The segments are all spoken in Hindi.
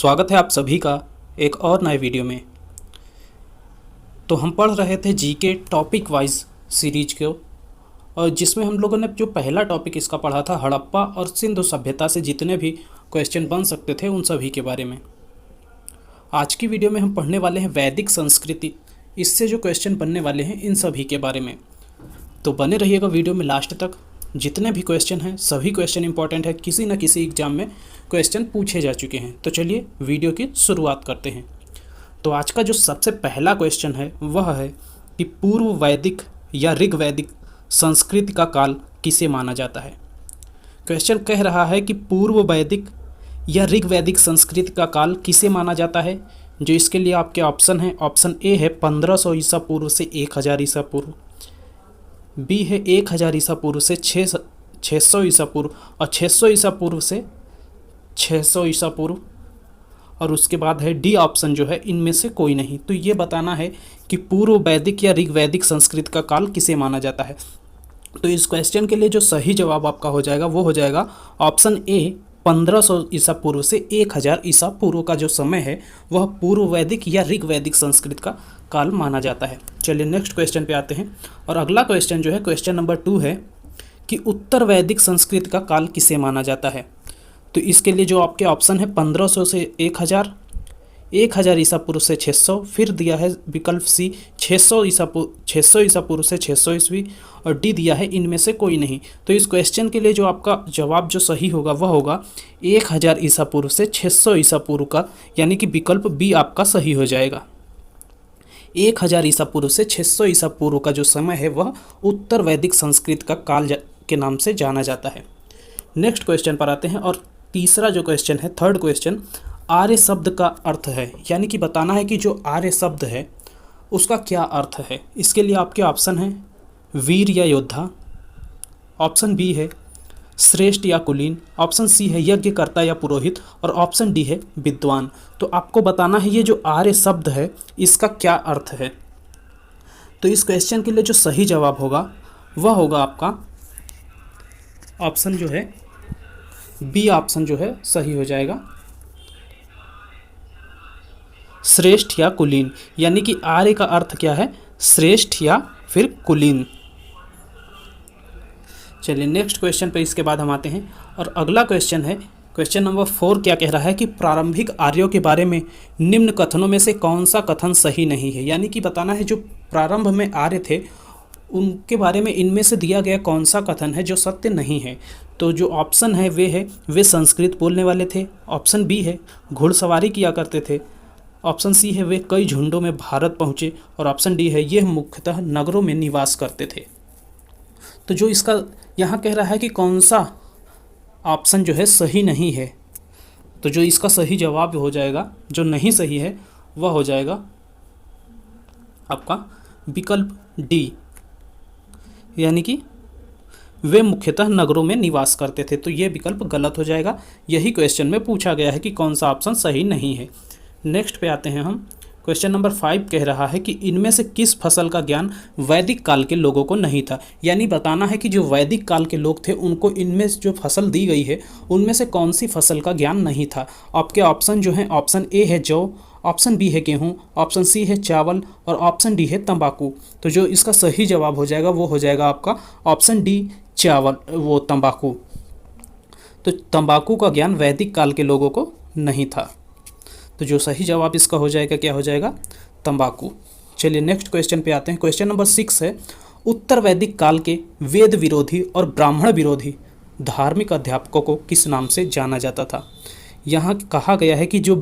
स्वागत है आप सभी का एक और नए वीडियो में। तो हम पढ़ रहे थे जीके टॉपिक वाइज सीरीज को, और जिसमें हम लोगों ने जो पहला टॉपिक इसका पढ़ा था हड़प्पा और सिंधु सभ्यता से जितने भी क्वेश्चन बन सकते थे उन सभी के बारे में। आज की वीडियो में हम पढ़ने वाले हैं वैदिक संस्कृति, इससे जो क्वेश्चन बनने वाले हैं इन सभी के बारे में। तो बने रहिएगा वीडियो में लास्ट तक। जितने भी क्वेश्चन हैं सभी क्वेश्चन इंपॉर्टेंट है, किसी न किसी एग्जाम में क्वेश्चन पूछे जा चुके हैं। तो चलिए वीडियो की शुरुआत करते हैं। तो आज का जो सबसे पहला क्वेश्चन है वह है कि पूर्व वैदिक या ऋग वैदिक संस्कृति का काल किसे माना जाता है। क्वेश्चन कह रहा है कि पूर्व वैदिक या ऋग वैदिक संस्कृति का काल किसे माना जाता है। जो इसके लिए आपके ऑप्शन हैं, ऑप्शन ए है 1500 ईसा पूर्व से 1000 ईसा पूर्व, बी है 1000 ईसा पूर्व से 600 ईसा पूर्व, और 600 ईसा पूर्व से 600 ईसा पूर्व, और उसके बाद है डी ऑप्शन जो है इनमें से कोई नहीं। तो ये बताना है कि पूर्व वैदिक या ऋग वैदिक संस्कृति का काल किसे माना जाता है। तो इस क्वेश्चन के लिए जो सही जवाब आपका हो जाएगा वो हो जाएगा ऑप्शन ए 1500 ईसा पूर्व से 1000 ईसा पूर्व का जो समय है वह पूर्व वैदिक या ऋग वैदिक संस्कृति का काल माना जाता है। चलिए नेक्स्ट क्वेश्चन पे आते हैं। और अगला क्वेश्चन जो है क्वेश्चन नंबर 2 है कि उत्तर वैदिक संस्कृति का काल किसे माना जाता है। तो इसके लिए जो आपके ऑप्शन है 1500 से 1000, 1000 ईसा पूर्व से 600, फिर दिया है विकल्प सी 600 ईसा पूर्व से 600 ईस्वी, और डी दिया है इनमें से कोई नहीं। तो इस क्वेश्चन के लिए जो आपका जवाब जो सही होगा वह होगा 1000 ईसा पूर्व से 600 ईसा पूर्व का, यानी कि विकल्प बी आपका सही हो जाएगा। 1000 ईसा पूर्व से 600 ईसा पूर्व का जो समय है वह उत्तर वैदिक संस्कृति का काल के नाम से जाना जाता है। नेक्स्ट क्वेश्चन पर आते हैं। और तीसरा जो क्वेश्चन है, थर्ड क्वेश्चन, आर्य शब्द का अर्थ है, यानी कि बताना है कि जो आर्य शब्द है उसका क्या अर्थ है। इसके लिए आपके ऑप्शन हैं वीर या योद्धा, ऑप्शन बी है श्रेष्ठ या कुलीन, ऑप्शन सी है यज्ञकर्ता या पुरोहित, और ऑप्शन डी है विद्वान। तो आपको बताना है ये जो आर्य शब्द है इसका क्या अर्थ है। तो इस क्वेश्चन के लिए जो सही जवाब होगा वह होगा आपका ऑप्शन जो है बी ऑप्शन जो है सही हो जाएगा, श्रेष्ठ या कुलीन, यानी कि आर्य का अर्थ क्या है, श्रेष्ठ या फिर कुलीन। चलिए नेक्स्ट क्वेश्चन पे इसके बाद हम आते हैं। और अगला क्वेश्चन है क्वेश्चन नंबर 4, क्या कह रहा है कि प्रारंभिक आर्यों के बारे में निम्न कथनों में से कौन सा कथन सही नहीं है। यानी कि बताना है जो प्रारंभ में आर्य थे उनके बारे में इनमें से दिया गया कौन सा कथन है जो सत्य नहीं है। तो जो ऑप्शन है वे संस्कृत बोलने वाले थे, ऑप्शन बी है घुड़सवारी किया करते थे, ऑप्शन सी है वे कई झुंडों में भारत पहुँचे, और ऑप्शन डी है ये मुख्यतः नगरों में निवास करते थे। तो जो इसका यहाँ कह रहा है कि कौन सा ऑप्शन जो है सही नहीं है, तो जो इसका सही जवाब हो जाएगा, जो नहीं सही है वह हो जाएगा आपका विकल्प डी, यानी कि वे मुख्यतः नगरों में निवास करते थे। तो ये विकल्प गलत हो जाएगा। यही क्वेश्चन में पूछा गया है कि कौन सा ऑप्शन सही नहीं है। नेक्स्ट पे आते हैं हम। क्वेश्चन नंबर 5 कह रहा है कि इनमें से किस फसल का ज्ञान वैदिक काल के लोगों को नहीं था। यानी बताना है कि जो वैदिक काल के लोग थे उनको इनमें जो फसल दी गई है उनमें से कौन सी फसल का ज्ञान नहीं था। आपके ऑप्शन जो हैं, ऑप्शन ए है जौ, ऑप्शन बी है गेहूँ, ऑप्शन सी है चावल, और ऑप्शन डी है तंबाकू। तो जो इसका सही जवाब हो जाएगा वो हो जाएगा आपका ऑप्शन डी चावल, वो तंबाकू। तो तंबाकू का ज्ञान वैदिक काल के लोगों को नहीं था। तो जो सही जवाब इसका हो जाएगा क्या हो जाएगा, तंबाकू। चलिए नेक्स्ट क्वेश्चन पे आते हैं। क्वेश्चन नंबर 6 है उत्तर वैदिक काल के वेद विरोधी और ब्राह्मण विरोधी धार्मिक अध्यापकों को किस नाम से जाना जाता था। यहाँ कहा गया है कि जो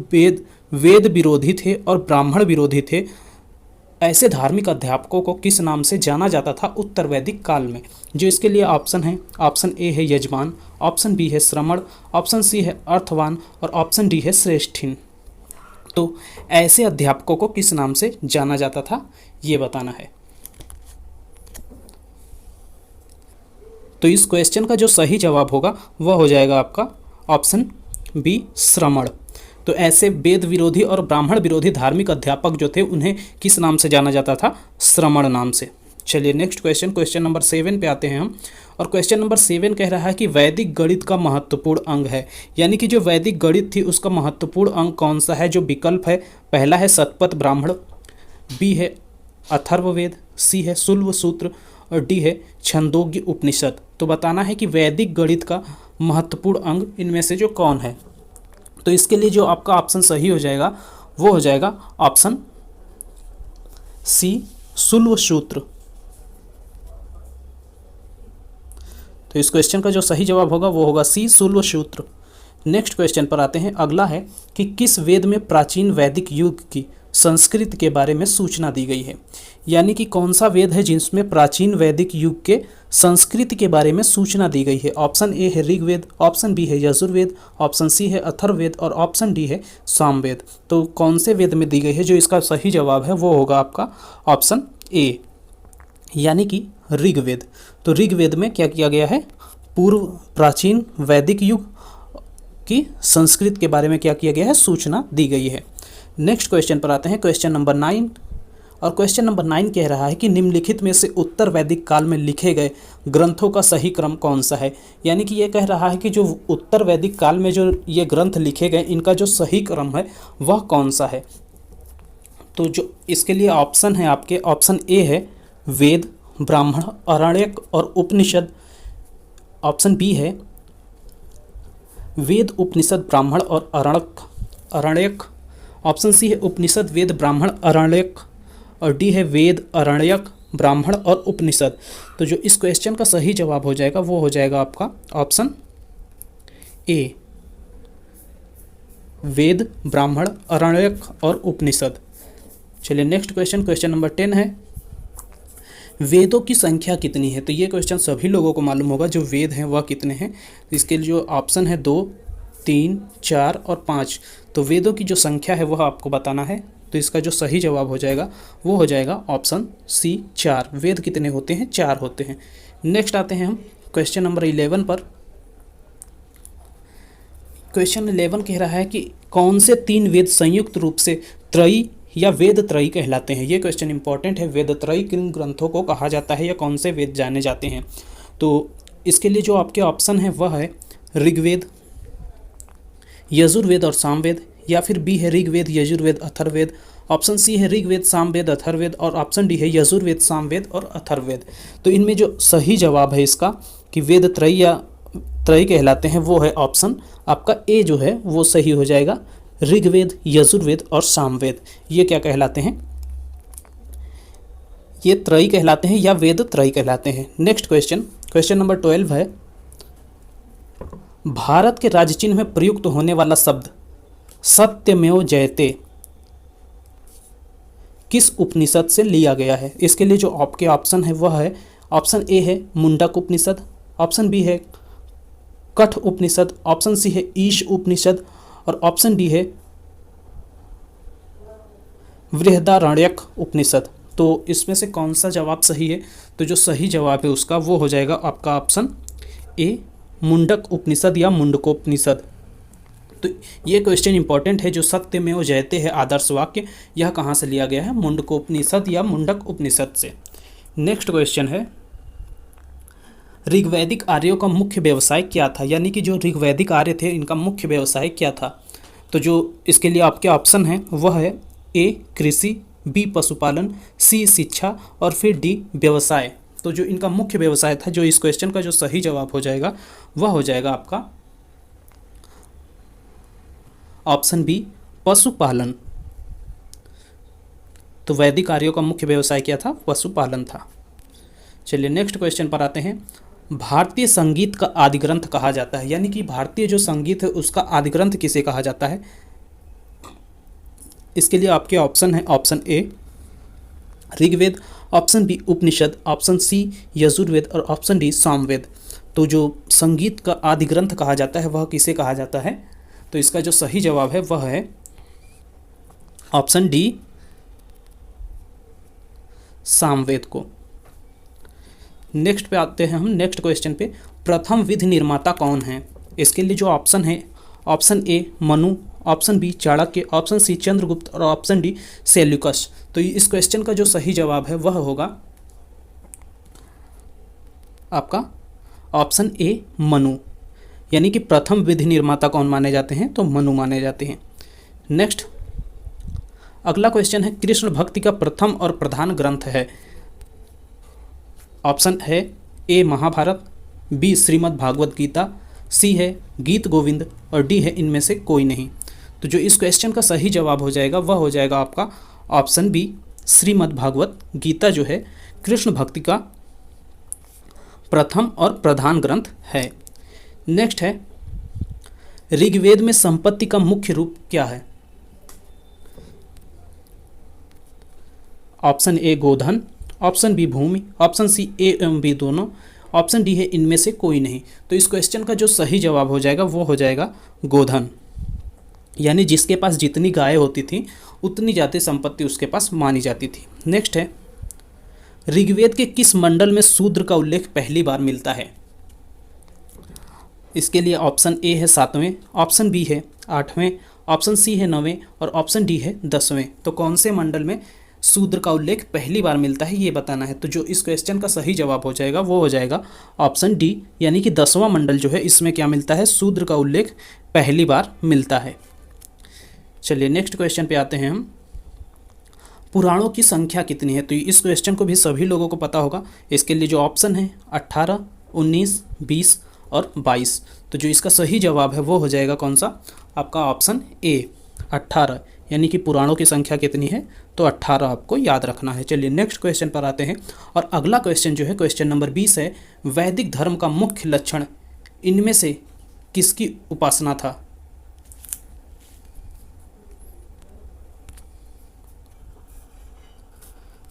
वेद विरोधी थे और ब्राह्मण विरोधी थे, ऐसे धार्मिक अध्यापकों को किस नाम से जाना जाता था उत्तर वैदिक काल में। जो इसके लिए ऑप्शन है, ऑप्शन ए है यजमान, ऑप्शन बी है श्रमण, ऑप्शन सी है अर्थवान, और ऑप्शन डी है श्रेष्ठिन। तो ऐसे अध्यापकों को किस नाम से जाना जाता था ये बताना है। तो इस क्वेश्चन का जो सही जवाब होगा वह हो जाएगा आपका ऑप्शन बी श्रमण। तो ऐसे वेद विरोधी और ब्राह्मण विरोधी धार्मिक अध्यापक जो थे उन्हें किस नाम से जाना जाता था, श्रमण नाम से। चलिए नेक्स्ट क्वेश्चन, क्वेश्चन नंबर 7 पे आते हैं हम। और क्वेश्चन नंबर 7 कह रहा है कि वैदिक गणित का महत्वपूर्ण अंग है, यानी कि जो वैदिक गणित थी उसका महत्वपूर्ण अंग कौन सा है। जो विकल्प है, पहला है शतपथ ब्राह्मण, बी है अथर्ववेद, सी है शुल्ब सूत्र और डी है छंदोग्य उपनिषद। तो बताना है कि वैदिक गणित का महत्वपूर्ण अंग इनमें से जो कौन है। तो इसके लिए जो आपका ऑप्शन सही हो जाएगा वो हो जाएगा ऑप्शन सी शुल्ब सूत्र। तो इस क्वेश्चन का जो सही जवाब होगा वो होगा सी शुल्ब सूत्र। नेक्स्ट क्वेश्चन पर आते हैं। अगला है कि किस वेद में प्राचीन वैदिक युग की संस्कृति के बारे में सूचना दी गई है, यानी कि कौन सा वेद है जिसमें प्राचीन वैदिक युग के संस्कृति के बारे में सूचना दी गई है। ऑप्शन ए है ऋग्वेद, ऑप्शन बी है यजुर्वेद, ऑप्शन सी है अथर्ववेद और ऑप्शन डी है सामवेद। तो कौन से वेद में दी गई है, जो इसका सही जवाब है वो होगा आपका ऑप्शन ए, यानी कि ऋग्वेद। तो ऋग्वेद में क्या किया गया है, पूर्व प्राचीन वैदिक युग की संस्कृति के बारे में क्या किया गया है, सूचना दी गई है। नेक्स्ट क्वेश्चन पर आते हैं, क्वेश्चन नंबर 9। और क्वेश्चन नंबर 9 कह रहा है कि निम्नलिखित में से उत्तर वैदिक काल में लिखे गए ग्रंथों का सही क्रम कौन सा है। यानी कि ये कह रहा है कि जो उत्तर वैदिक काल में जो ये ग्रंथ लिखे गए इनका जो सही क्रम है वह कौन सा है। तो जो इसके लिए ऑप्शन है आपके, ऑप्शन ए है वेद, ब्राह्मण, आरण्यक और उपनिषद। ऑप्शन बी है वेद, उपनिषद, ब्राह्मण और आरण्यक। ऑप्शन सी है उपनिषद, वेद, ब्राह्मण, आरण्यक और डी है वेद, आरण्यक, ब्राह्मण और उपनिषद। तो जो इस क्वेश्चन का सही जवाब हो जाएगा वो हो जाएगा आपका ऑप्शन ए, वेद, ब्राह्मण, आरण्यक और उपनिषद। चलिए नेक्स्ट क्वेश्चन, क्वेश्चन नंबर 10 है, वेदों की संख्या कितनी है। तो ये क्वेश्चन सभी लोगों को मालूम होगा, जो वेद हैं वह कितने हैं। इसके लिए जो ऑप्शन है 2, 3, 4 और 5। तो वेदों की जो संख्या है वह आपको बताना है। तो इसका जो सही जवाब हो जाएगा वो हो जाएगा ऑप्शन सी 4। वेद कितने होते हैं, 4 होते हैं। नेक्स्ट आते हैं हम क्वेश्चन नंबर 11 पर। क्वेश्चन 11 कह रहा है कि कौन से 3 वेद संयुक्त रूप से त्रयी या वेद त्रयी कहलाते हैं। ये क्वेश्चन इंपॉर्टेंट है। वेद त्रयी किन ग्रंथों को कहा जाता है या कौन से वेद जाने जाते हैं। तो इसके लिए जो आपके ऑप्शन है वह है ऋग्वेद, यजुर्वेद और सामवेद, या फिर बी है ऋग्वेद, यजुर्वेद, अथर्ववेद। ऑप्शन सी है ऋग्वेद, सामवेद, अथर्ववेद और ऑप्शन डी है यजुर्वेद, सामवेद और अथर्ववेद। तो इनमें जो सही जवाब है इसका कि वेद त्रयी या त्रयी कहलाते हैं वो है ऑप्शन आपका ए जो है वो सही हो जाएगा। ऋग्वेद, यजुर्वेद और सामवेद ये क्या कहलाते हैं, ये त्रयी कहलाते हैं या वेद त्रयी कहलाते हैं। नेक्स्ट क्वेश्चन, क्वेश्चन नंबर 12 है, भारत के राज्य चिन्ह में प्रयुक्त होने वाला शब्द सत्यमेव जयते किस उपनिषद से लिया गया है। इसके लिए जो आपके ऑप्शन है वह है, ऑप्शन ए है मुंडक उपनिषद, ऑप्शन बी है कठ उपनिषद, ऑप्शन सी है ईश उपनिषद और ऑप्शन डी है बृहदारण्यक उपनिषद। तो इसमें से कौन सा जवाब सही है। तो जो सही जवाब है उसका वो हो जाएगा आपका ऑप्शन ए, मुंडक उपनिषद या मुंडकोपनिषद। तो ये क्वेश्चन इंपॉर्टेंट है। जो सत्यमेव जयते है आदर्श वाक्य, यह कहाँ से लिया गया है, मुंडकोपनिषद या मुंडक उपनिषद से। नेक्स्ट क्वेश्चन है, ऋग्वैदिक आर्यों का मुख्य व्यवसाय क्या था। यानी कि जो ऋग्वैदिक आर्य थे इनका मुख्य व्यवसाय क्या था। तो जो इसके लिए आपके ऑप्शन हैं वह है ए कृषि, बी पशुपालन, सी शिक्षा और फिर डी व्यवसाय। तो जो इनका मुख्य व्यवसाय था, जो इस क्वेश्चन का जो सही जवाब हो जाएगा वह हो जाएगा आपका ऑप्शन बी पशुपालन। तो वैदिक आर्यों का मुख्य व्यवसाय क्या था, पशुपालन था। चलिए नेक्स्ट क्वेश्चन पर आते हैं, भारतीय संगीत का आदि ग्रंथ कहा जाता है। यानी कि भारतीय जो संगीत है उसका आदि ग्रंथ किसे कहा जाता है। इसके लिए आपके ऑप्शन है, option A Rigveda, option B Upanishad, option C Yajurveda और ऑप्शन डी सामवेद। तो जो संगीत का आदि ग्रंथ कहा जाता है वह किसे कहा जाता है। तो इसका जो सही जवाब है वह है ऑप्शन डी सामवेद को। नेक्स्ट पे आते हैं हम, नेक्स्ट क्वेश्चन पे, प्रथम विधि निर्माता कौन है। इसके लिए जो ऑप्शन है, option A Manu, option B Chanakya, option C Chandragupta और ऑप्शन डी सेल्यूकस। तो इस क्वेश्चन का जो सही जवाब है वह होगा आपका ऑप्शन ए मनु, यानी कि प्रथम विधि निर्माता कौन माने जाते हैं, तो मनु माने जाते हैं। नेक्स्ट अगला क्वेश्चन है, कृष्ण भक्ति का प्रथम और प्रधान ग्रंथ है। ऑप्शन है ए महाभारत, बी श्रीमद् भागवत गीता, सी है गीत गोविंद और डी है इनमें से कोई नहीं। तो जो इस क्वेश्चन का सही जवाब हो जाएगा वह हो जाएगा आपका ऑप्शन बी श्रीमद् भागवत गीता जो है कृष्ण भक्ति का प्रथम और प्रधान ग्रंथ है। नेक्स्ट है, ऋग्वेद में संपत्ति का मुख्य रूप क्या है। ऑप्शन ए गोधन, ऑप्शन बी भूमि, ऑप्शन सी ए एवं बी दोनों, ऑप्शन डी है इनमें से कोई नहीं। तो इस क्वेश्चन का जो सही जवाब हो जाएगा वो हो जाएगा गोधन, यानी जिसके पास जितनी गायें होती थी उतनी ज़्यादा संपत्ति उसके पास मानी जाती थी। नेक्स्ट है, ऋग्वेद के किस मंडल में शूद्र का उल्लेख पहली बार मिलता है। इसके लिए ऑप्शन ए है 7वें, ऑप्शन बी है 8वें, ऑप्शन सी है 9वें और ऑप्शन डी है 10वें। तो कौन से मंडल में शूद्र का उल्लेख पहली बार मिलता है ये बताना है। तो जो इस क्वेश्चन का सही जवाब हो जाएगा वो हो जाएगा ऑप्शन डी, यानी कि 10वां मंडल जो है इसमें क्या मिलता है, शूद्र का उल्लेख पहली बार मिलता है। चलिए नेक्स्ट क्वेश्चन पे आते हैं हम, पुराणों की संख्या कितनी है। तो इस क्वेश्चन को भी सभी लोगों को पता होगा। इसके लिए जो ऑप्शन है 18, 19, 20 और 22। तो जो इसका सही जवाब है वो हो जाएगा कौन सा, आपका ऑप्शन ए 18, यानी कि पुराणों की संख्या कितनी है, तो 18 आपको याद रखना है। चलिए नेक्स्ट क्वेश्चन पर आते हैं और अगला क्वेश्चन जो है क्वेश्चन नंबर 20 है, वैदिक धर्म का मुख्य लक्षण इनमें से किसकी उपासना था।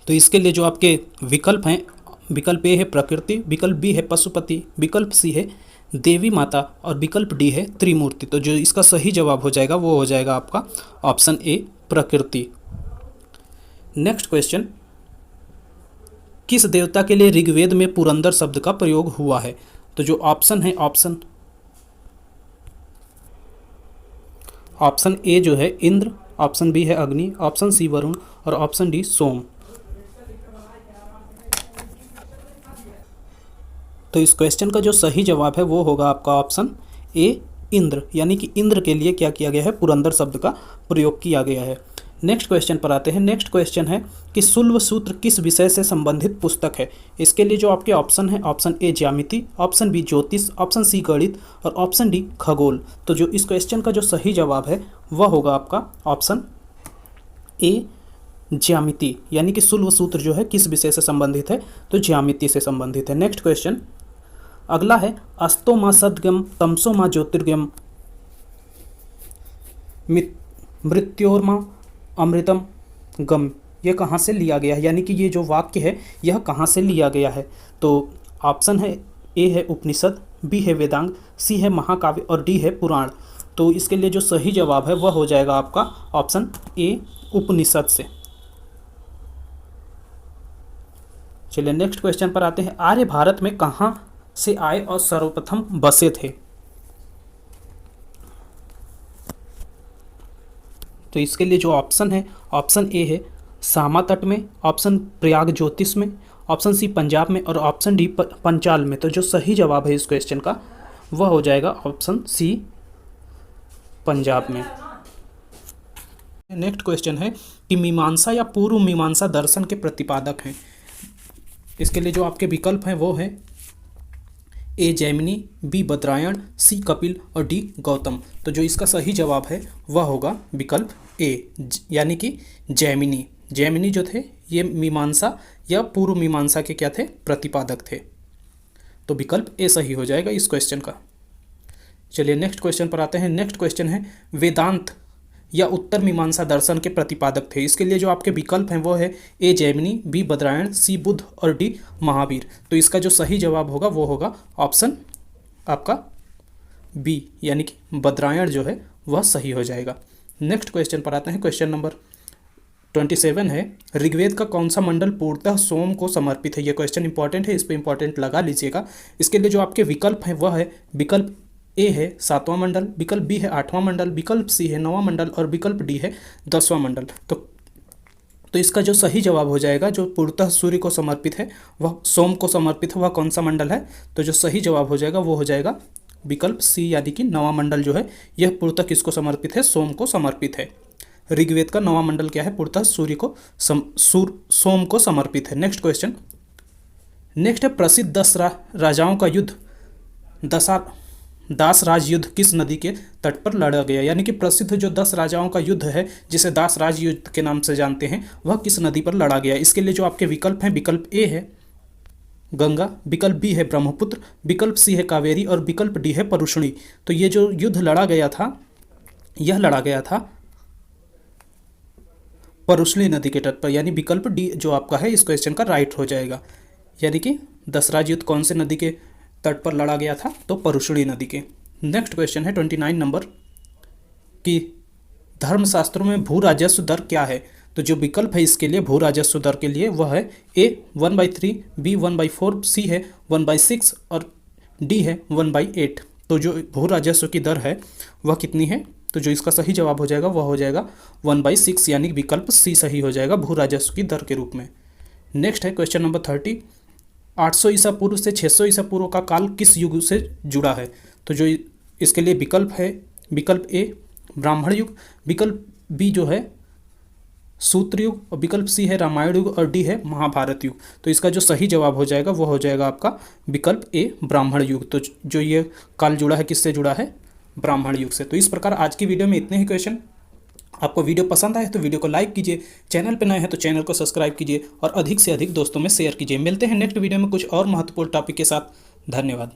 तो इसके लिए जो आपके विकल्प हैं, विकल्प ए है प्रकृति, विकल्प बी है पशुपति, विकल्प सी है देवी माता और विकल्प डी है त्रिमूर्ति। तो जो इसका सही जवाब हो जाएगा वो हो जाएगा आपका ऑप्शन ए प्रकृति। नेक्स्ट क्वेश्चन, किस देवता के लिए ऋग्वेद में पुरंदर शब्द का प्रयोग हुआ है। तो जो ऑप्शन है ऑप्शन ए जो है इंद्र, ऑप्शन बी है अग्नि, ऑप्शन सी वरुण और ऑप्शन डी सोम। तो इस क्वेश्चन का जो सही जवाब है वो होगा आपका ऑप्शन ए इंद्र, यानी कि इंद्र के लिए क्या किया गया है, पुरंदर शब्द का प्रयोग किया गया है। नेक्स्ट क्वेश्चन पर आते हैं। नेक्स्ट क्वेश्चन है कि शुल्ब सूत्र किस विषय से संबंधित पुस्तक है। इसके लिए जो आपके ऑप्शन है, ऑप्शन ए ज्यामिति, ऑप्शन बी ज्योतिष, ऑप्शन सी गणित और ऑप्शन डी खगोल। तो जो इस क्वेश्चन का जो सही जवाब है वह होगा आपका ऑप्शन ए ज्यामिति, यानी कि शुल्ब सूत्र जो है किस विषय से संबंधित है, तो ज्यामिति से संबंधित है। नेक्स्ट क्वेश्चन अगला है, अस्तो माँ सद्गम तमसो माँ ज्योतिर्गम मृत्योर्मा अमृतम गम, ये कहाँ से लिया गया है, यानी कि ये जो वाक्य है यह कहाँ से लिया गया है। तो ऑप्शन है ए है उपनिषद, बी है वेदांग, सी है महाकाव्य और डी है पुराण। तो इसके लिए जो सही जवाब है वह हो जाएगा आपका ऑप्शन ए उपनिषद से। चलिए नेक्स्ट क्वेश्चन पर आते हैं। आर्य भारत में कहाँ से आए और सर्वप्रथम बसे थे। तो इसके लिए जो ऑप्शन है, ऑप्शन ए है सामा तट में, ऑप्शन प्रयाग ज्योतिष में, ऑप्शन सी पंजाब में और ऑप्शन डी पंचाल में। तो जो सही जवाब है इस क्वेश्चन का वह हो जाएगा ऑप्शन सी पंजाब में। नेक्स्ट क्वेश्चन है कि मीमांसा या पूर्व मीमांसा दर्शन के प्रतिपादक हैं। इसके लिए जो आपके विकल्प हैं वो है ए जैमिनी, बी बद्रायण, सी कपिल और डी गौतम। तो जो इसका सही जवाब है वह होगा विकल्प ए, यानी कि जैमिनी। जैमिनी जो थे ये मीमांसा या पूर्व मीमांसा के क्या थे, प्रतिपादक थे। तो विकल्प ए सही हो जाएगा इस क्वेश्चन का। चलिए नेक्स्ट क्वेश्चन पर आते हैं। नेक्स्ट क्वेश्चन है वेदांत या उत्तर मीमांसा दर्शन के प्रतिपादक थे। इसके लिए जो आपके विकल्प हैं वो है ए जैमिनी, बी बद्रायण, सी बुद्ध और डी महावीर। तो इसका जो सही जवाब होगा वो होगा ऑप्शन आपका बी, यानी कि बद्रायण जो है वह सही हो जाएगा। नेक्स्ट क्वेश्चन पर आते हैं। क्वेश्चन नंबर 27 है, ऋग्वेद का कौन सा मंडल पूर्णतः सोम को समर्पित है। यह क्वेश्चन इंपॉर्टेंट है, इस पर इंपॉर्टेंट लगा लीजिएगा। इसके लिए जो आपके विकल्प हैं वह है विकल्प ए है 7वां मंडल, विकल्प बी है 8वां मंडल, विकल्प सी है 9वां मंडल और विकल्प डी है 10वां मंडल। तो तो इसका जो सही जवाब हो जाएगा, जो पूर्णतः सूर्य को समर्पित है, वह सोम को समर्पित है, वह कौन सा मंडल है? तो जो सही जवाब हो जाएगा वो हो जाएगा विकल्प सी, यानी कि नवा मंडल जो है यह पूर्णतः किसको समर्पित है? सोम को समर्पित है। ऋग्वेद का नवा मंडल क्या है? पूर्णतः सूर्य को सोम को समर्पित है। नेक्स्ट क्वेश्चन, नेक्स्ट है प्रसिद्ध राजाओं का युद्ध दास राज युद्ध किस नदी के तट पर लड़ा गया? यानी कि प्रसिद्ध जो 10 राजाओं का युद्ध है जिसे दास राज युद्ध के नाम से जानते हैं, वह किस नदी पर लड़ा गया? इसके लिए जो आपके विकल्प हैं, विकल्प ए है गंगा, विकल्प बी है ब्रह्मपुत्र, विकल्प सी है कावेरी और विकल्प डी है परुष्णी। तो ये जो युद्ध लड़ा गया था, यह लड़ा गया था परुष्णी नदी के तट पर, यानी विकल्प डी जो आपका है इस क्वेश्चन का राइट हो जाएगा। यानी कि दसराज युद्ध कौन से नदी के तट पर लड़ा गया था? तो परुष्णी नदी के। नेक्स्ट क्वेश्चन है 29 नंबर कि धर्मशास्त्रों में भू राजस्व दर क्या है? तो जो विकल्प है इसके लिए भू राजस्व दर के लिए वह है ए 1/3, बी 1/4, सी है 1/6 और डी है 1/8। तो जो भू राजस्व की दर है वह कितनी है? तो जो इसका सही जवाब हो जाएगा वह हो जाएगा 1/6, यानी विकल्प सी सही हो जाएगा भू राजस्व की दर के रूप में। नेक्स्ट है क्वेश्चन नंबर 30, 800 ईसा पूर्व से 600 ईसा पूर्व का काल किस युग से जुड़ा है? तो जो इसके लिए विकल्प है, विकल्प ए ब्राह्मण युग, विकल्प बी जो है सूत्र युग और विकल्प सी है रामायण युग और डी है महाभारत युग। तो इसका जो सही जवाब हो जाएगा वो हो जाएगा आपका विकल्प ए ब्राह्मण युग। तो जो ये काल जुड़ा है किससे जुड़ा है? ब्राह्मण युग से। तो इस प्रकार आज की वीडियो में इतने ही क्वेश्चन। आपको वीडियो पसंद आए तो वीडियो को लाइक कीजिए, चैनल पर नए हैं तो चैनल को सब्सक्राइब कीजिए और अधिक से अधिक दोस्तों में शेयर कीजिए। मिलते हैं नेक्स्ट वीडियो में कुछ और महत्वपूर्ण टॉपिक के साथ। धन्यवाद।